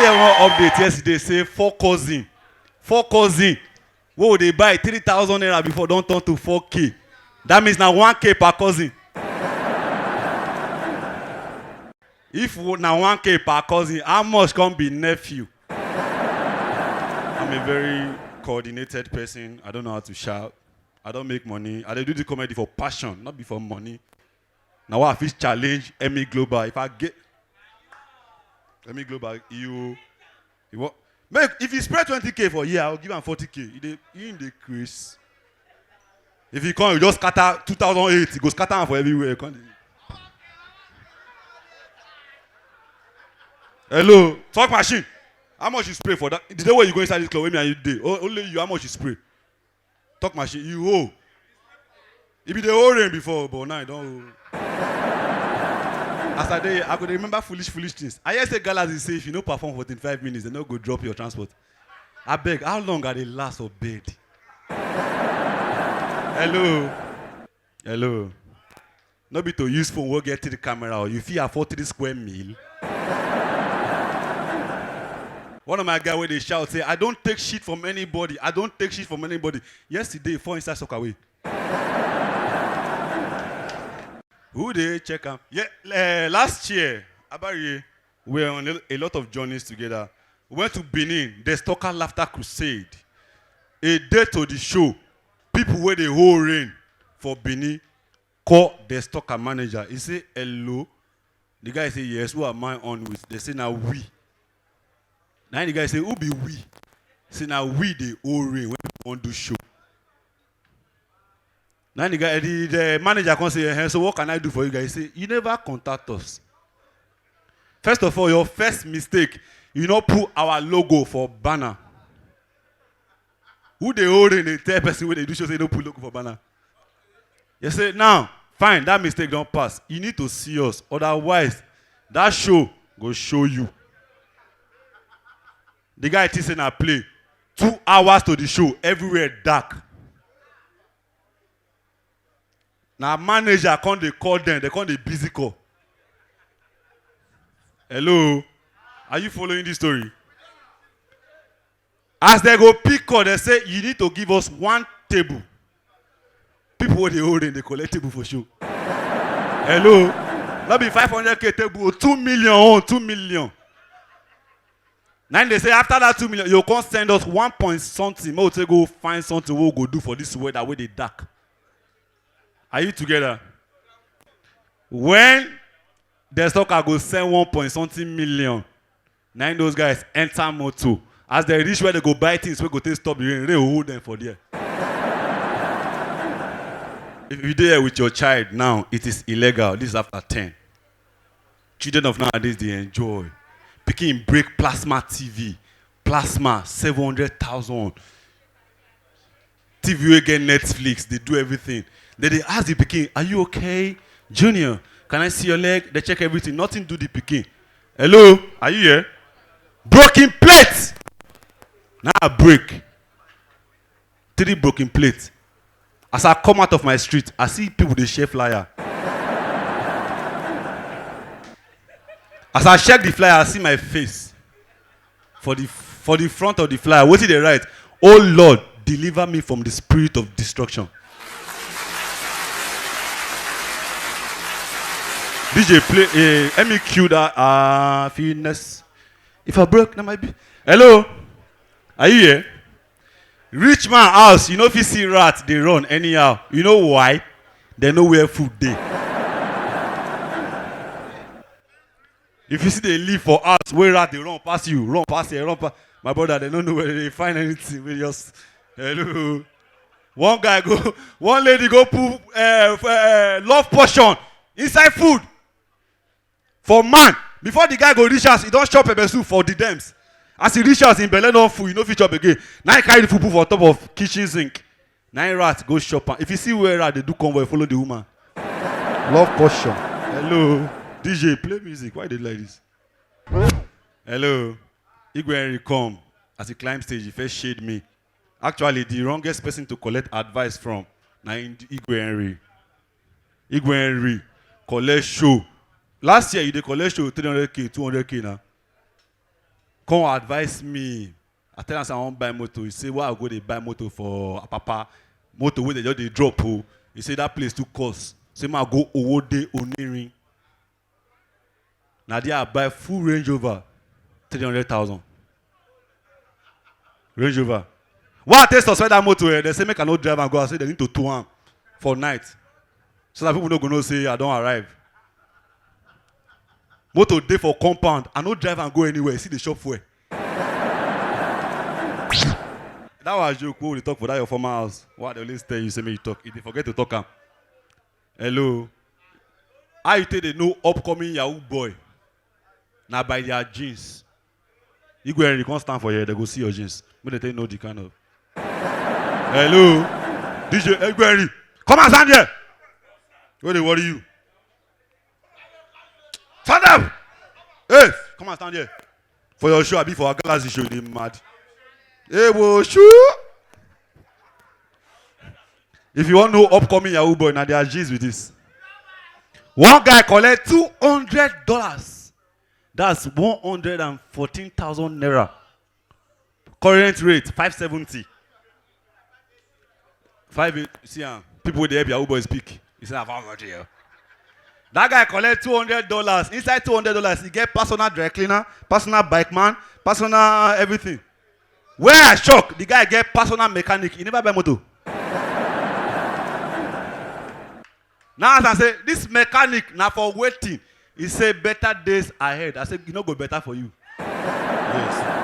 hear one update yesterday say four cousin. Whoa, they buy 3,000 naira before don't turn to 4K. That means now 1K per cousin. If now 1K per cousin, how much can be nephew? I'm a very coordinated person. I don't know how to shout. I don't make money. I do the comedy for passion, not before money. Now I fish challenge Emmy Global. If I get Emmy Global, you what? Make if you spread 20K for a year, I'll give him 40K. You in the crease. If you come, you just scatter 2008. You go scatter him for everywhere. Hello, talk machine. How much you spray for that? The day where you go inside this club, maybe and you did. Only you, how much you spray? Talk machine, you owe. It be the whole rain before, but now I don't. As I could remember foolish things. I hear say galas say if you no perform for 25 minutes, they no go drop your transport. I beg, how long are they last of bed? Hello. No be to use phone, we'll get to the camera, or you feel afford 3 square meal. One of my guys where they shout say, I don't take shit from anybody. Yesterday, 4 inside soccer away. Who they check out? Yeah, last year, Abari, we were on a lot of journeys together. We went to Benin, the Stalker Laughter Crusade. A day to the show, people where they whole rain for Benin call the Stalker manager. He say, hello. The guy say, yes, who am I on with? They say, now we. Now the guy say, who be we? Say, now we the whole rain when we want to show. Now the guy, the manager can say, hey, so what can I do for you guys? He say, you never contact us. First of all, your first mistake, you not put our logo for banner. Who they hold in the third person when they do show say don't put logo for banner? You say, now, fine, that mistake don't pass. You need to see us. Otherwise, that show go show you. The guy is in a play. 2 hours to the show, everywhere dark. Now manager can't they call them, they can't they busy call. Hello? Are you following this story? As they go pick call, they say you need to give us 1 table. People what they holding, they collect table for show. Hello? Not be 500K table, 2 million, 2 million. Now they say after that 2 million, you can't send us 1 point something. We'll say go find something we'll go do for this weather where they dark. Are you together? When the stocker go send 1 point something million, now those guys enter motor. As they reach where they go buy things, we go take stop the rain, they will hold them for there. If you're there with your child now, it is illegal. This is after 10. Children of nowadays, they enjoy. Picking break plasma TV. Plasma, 700,000. TV again, Netflix, they do everything. Then they ask the pikin, are you okay? Junior, can I see your leg? They check everything. Nothing do the pikin. Hello, are you here? Broken plates. Now I break. 3 broken plates. As I come out of my street, I see people they share flyer. As I check the flyer, I see my face. For the front of the flyer, what did they write? Oh Lord, deliver me from the spirit of destruction. DJ play let me cue that fitness. If I broke, that might be. Hello? Are you here? Rich man house, you know if you see rats, they run anyhow. You know why? They know where food they. If you see they live for house, where rat they run past you, run past here, run past. My brother, they don't know where they find anything. We just hello. One lady go put love potion inside food. For man, before the guy go reach us, he don't chop pepper soup for the dams. As he reach us in Belen on food, you know if he chop again. Now he carry the food for top of kitchen sink. Now rat go shop. If you see where rat they do convoy, follow the woman. Love potion. Hello. DJ, play music. Why they like this? Hello. Igwe Henry come. As he climb stage, he first shade me. Actually, the wrongest person to collect advice from, now Igwe Henry. Igwe Henry, collect show. Last year, you did collect show 300K, 200K now. come advise me. I tell him say I wan buy motor. He say, why I go dey buy motor for Papa? Motor wey dey just dey drop o. He say that place too cost. Say ma go Owode Onirin. Na there I buy full Range Rover, 300,000. Range Rover. Why I take suspend that motor? They say make I no drive and go. I say they need to tow am for night, so that people no go know say I don arrive. Motor dey for compound. I no drive and go anywhere. See the shop fuel. That was a joke. Wey we talk for that your former house. Why they always tell you say make you talk? If they forget to talk am. Hello. How you take dey know upcoming Yahoo boy? Na by their jeans. You go and you can't stand for here. They go see your jeans. Make they tell you know the kind of. Hello. DJ Egweri. Come and stand here. Where they worry you? Stand up. Hey, come and stand here. For your show, I be for our galaxy show. They mad. Hey, wo shoo. If you want to know upcoming Yahoo boy, now they are G's with this. One guy collect $200. That's 114,000 naira. Current rate 570. See, people with the help Yahoo boy speak. He said, "I've got you." That guy collect $200. Inside $200, he get personal dry cleaner, personal bike man, personal everything. Where I shock, the guy get personal mechanic. He never buy motor. Now as I say, this mechanic now for waiting. He say better days ahead. I say, you know, go better for you. Yes.